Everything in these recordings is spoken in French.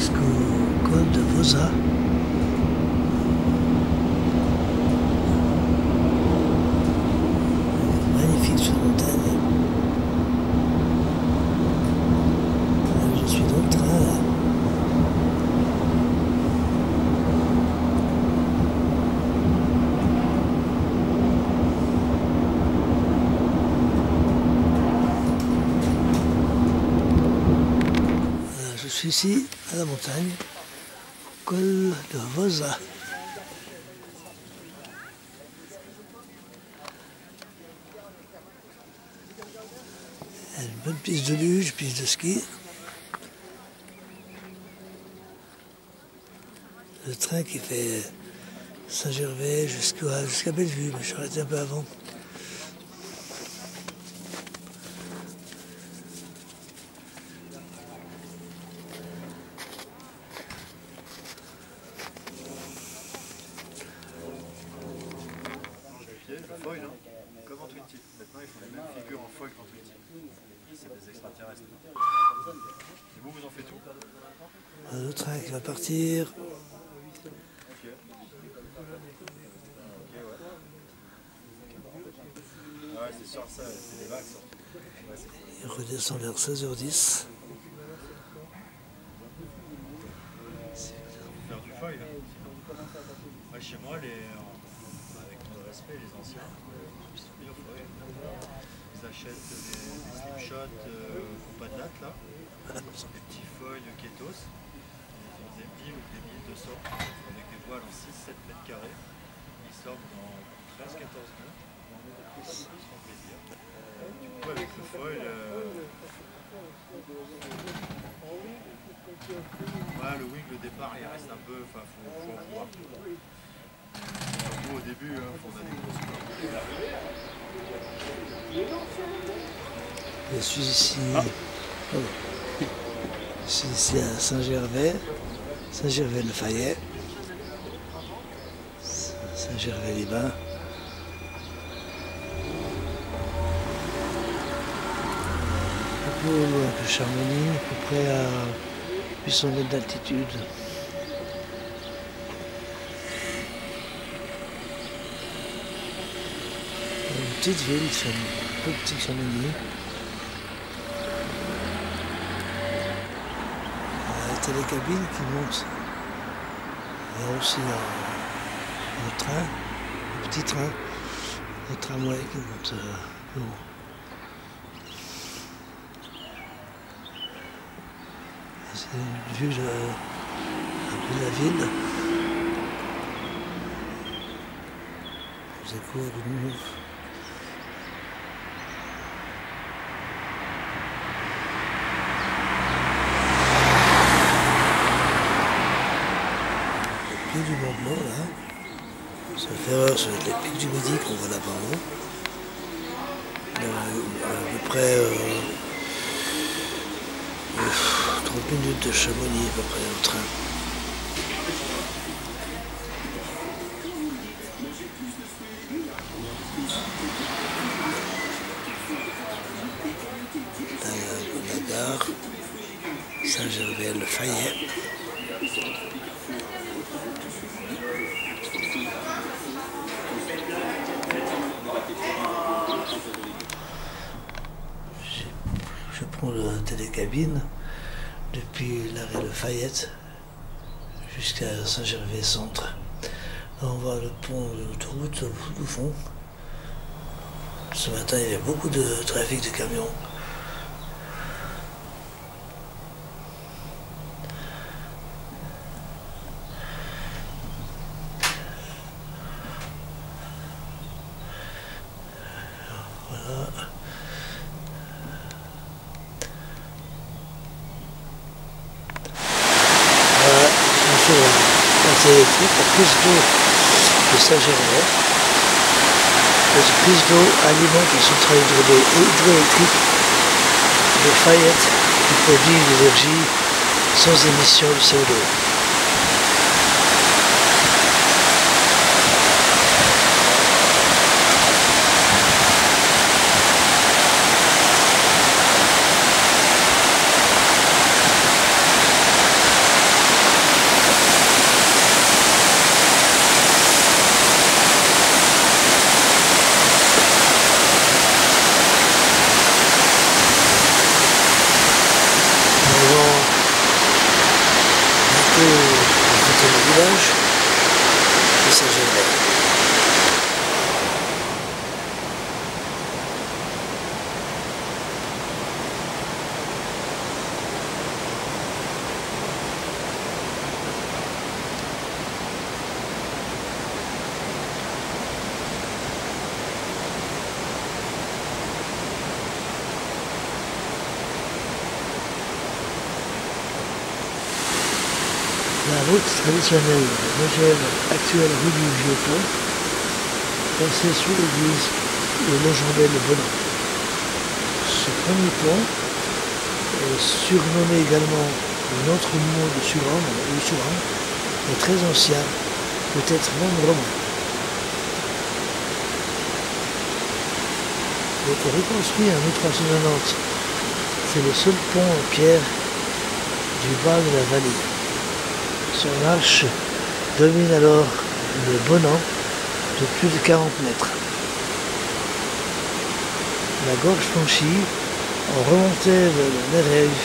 jusqu'au col de Vosa. Magnifique cette montagne. Là, je suis dans le train là. Je suis ici à la montagne, au col de Vosa. Il y a une bonne piste de luge, piste de ski. Le train qui fait Saint-Gervais jusqu'à Bellevue, mais je suis arrêté un peu avant. Foil, hein, comme en Twin Tip. Maintenant, ils font les mêmes figures en foil qu'en Twin Tip. C'est des extraterrestres. Et vous en faites tout? Le train qui va partir. Ok. Ouais, c'est sûr, ça, c'est des vagues surtout. Ouais, Il redescend vers 16h10. Faire du foil. Ouais, chez moi, avec tout le respect, les anciens, ils sont bien au foil. Ils achètent des slipshots qui n'ont pas de date là. Des petits foils Ketos. Ils ont des 1000 ou des 1200 avec des voiles en 6-7 mètres carrés. Ils sortent dans 13-14 nœuds. Ils se font plaisir. Du coup, avec le foil, ouais, le wing, le départ, il reste un peu. Enfin, faut en voir. Surtout au début, il faut donner des grosses couleurs. Je suis ici. Oh. Je suis ici à Saint-Gervais, Saint-Gervais-le-Fayet, Saint-Gervais-les-Bains. Un peu loin que Chamonix, à peu près à 800 mètres d'altitude. Une petite ville, un peu petite Chamonix. Les cabines qui montent. Il y a aussi un train, un petit train, un tramway qui monte plus haut. C'est une vue de la ville. Je découvre une du Mont Blanc là, ça fait erreur, ça va être les pics du Midi qu'on voit là-bas en haut. À peu près 30 minutes de Chamonix à peu près en train. La gare Saint-Gervais-le-Fayet. Je prends le télécabine depuis l'arrêt Lafayette jusqu'à Saint-Gervais-Centre. On voit le pont de l'autoroute au bout du fond. Ce matin, il y avait beaucoup de trafic de camions. Voilà. Électrique, la prise d'eau de Saint-Gervais. Cette prise d'eau alimente la centrale hydroélectrique de Fayette qui produit une énergie sans émission de CO2. route traditionnelle de Megève, actuelle rue du Vieux-Pont, passait sous l'église et légendait le Bonan. Ce premier pont est surnommé également notre mot de Suram, est très ancien, peut-être même romain. Il a été reconstruit en 1390. C'est le seul pont en pierre du bas de la vallée. Son arche domine alors le Bonan de plus de 40 mètres. La gorge franchie, on remontait vers le Nerève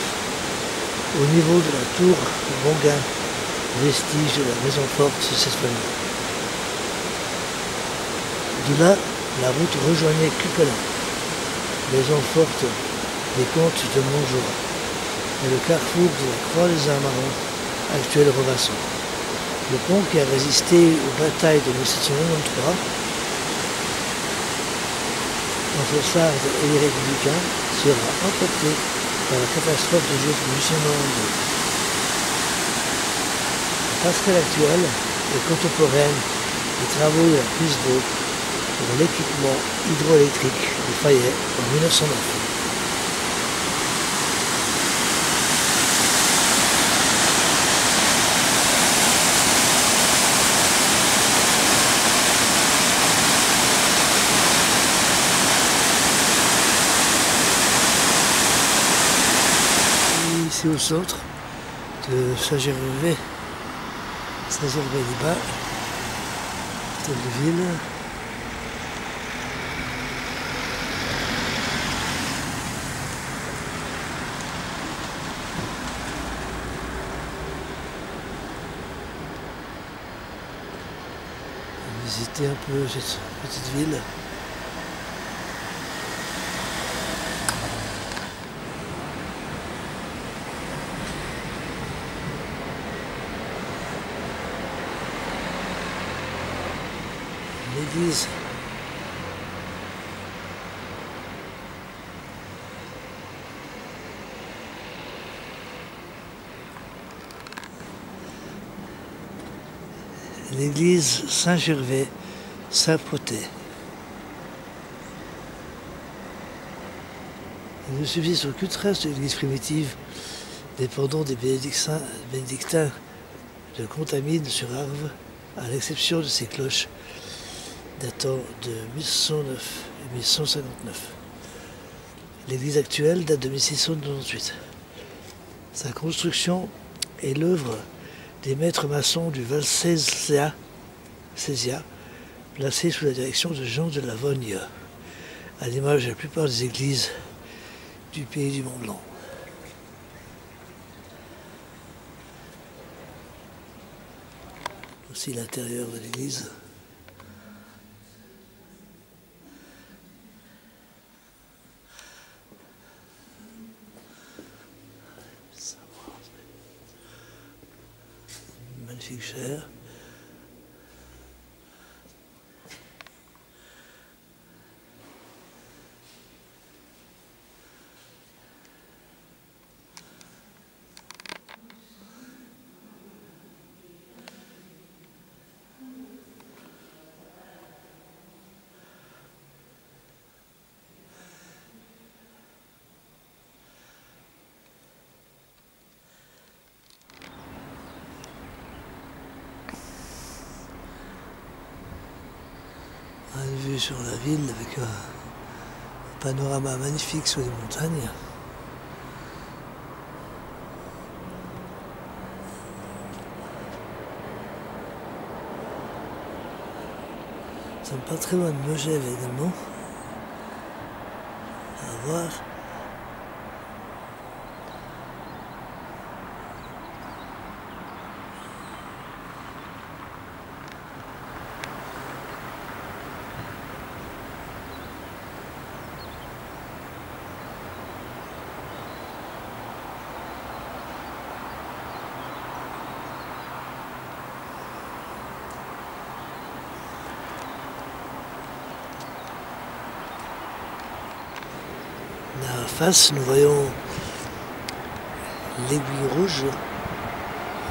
au niveau de la tour Bonguin, vestige de la maison forte de cette famille. De là, la route rejoignait Cupelin, maison forte des comtes de Montjoie, et le carrefour de la Croix des Amarants, actuel Robinson. Le pont qui a résisté aux batailles de 1793 entre sardes et les républicains sera emporté par la catastrophe de Lucien Normandie. La passerelle actuelle est contemporaine des travaux de la prise d'eau pour l'équipement hydroélectrique du Fayet en 1909. Ici au centre de Saint-Gervais-les-Bas, de ville. Visiter un peu cette petite ville. L'église. L'église Saint-Gervais, Saint-Potet. Il ne subsiste aucune trace de l'église primitive dépendant des bénédictins de Contamine sur Arve, à l'exception de ces cloches datant de 1109 et 1159. L'église actuelle date de 1698. Sa construction est l'œuvre des maîtres maçons du Val Césia, placés sous la direction de Jean de la Vogne, à l'image de la plupart des églises du pays du Mont-Blanc. Aussi l'intérieur de l'église. Magnifique chair. Une vue sur la ville avec un panorama magnifique sur les montagnes. Nous sommes pas très loin de Megève également. À voir. Là, en face, nous voyons l'aiguille rouge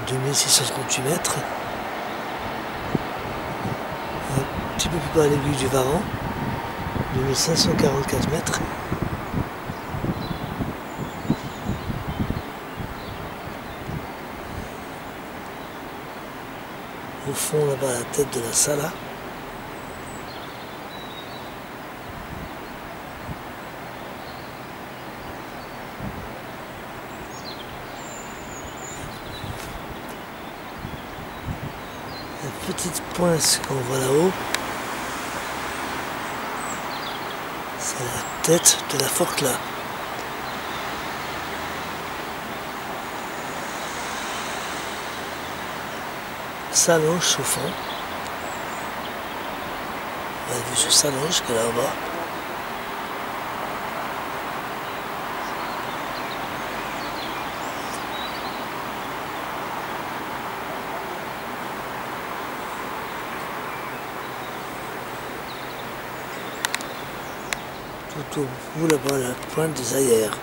2638 mètres. Un petit peu plus bas l'aiguille du Varan, 2544 mètres. Au fond, là-bas, la tête de la Sala. La petite pointe qu'on voit là-haut, c'est la tête de la Forclaz. S'allonge au fond. La vue se s'allonge que là-bas. Tout au bout là-bas, la pointe des Aillères.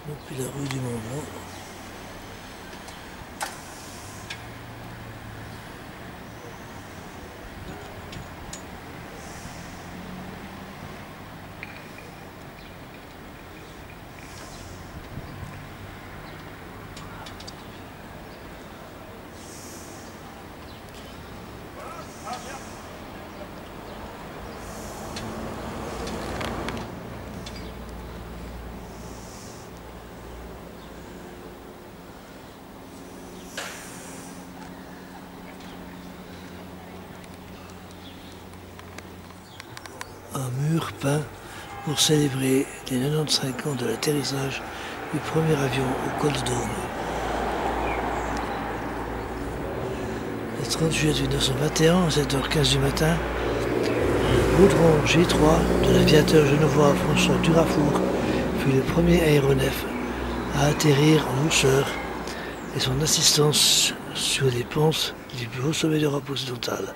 Depuis la rue du Mont-Blanc. Un mur peint pour célébrer les 95 ans de l'atterrissage du premier avion au Col de Dôme. Le 30 juillet 1921, à 7h15 du matin, le Baudron G3 de l'aviateur genevois François Durafour fut le premier aéronef à atterrir en douceur et son assistance sur les pentes du plus haut sommet d'Europe occidentale,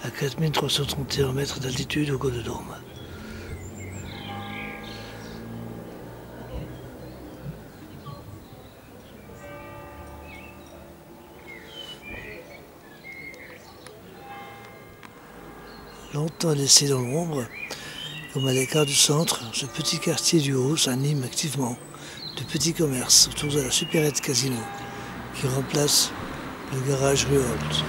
à 4331 mètres d'altitude au Col de Dôme. Longtemps laissé dans l'ombre, comme à l'écart du centre, ce petit quartier du Haut s'anime activement de petits commerces autour de la supérette Casino qui remplace le garage Rue Holt.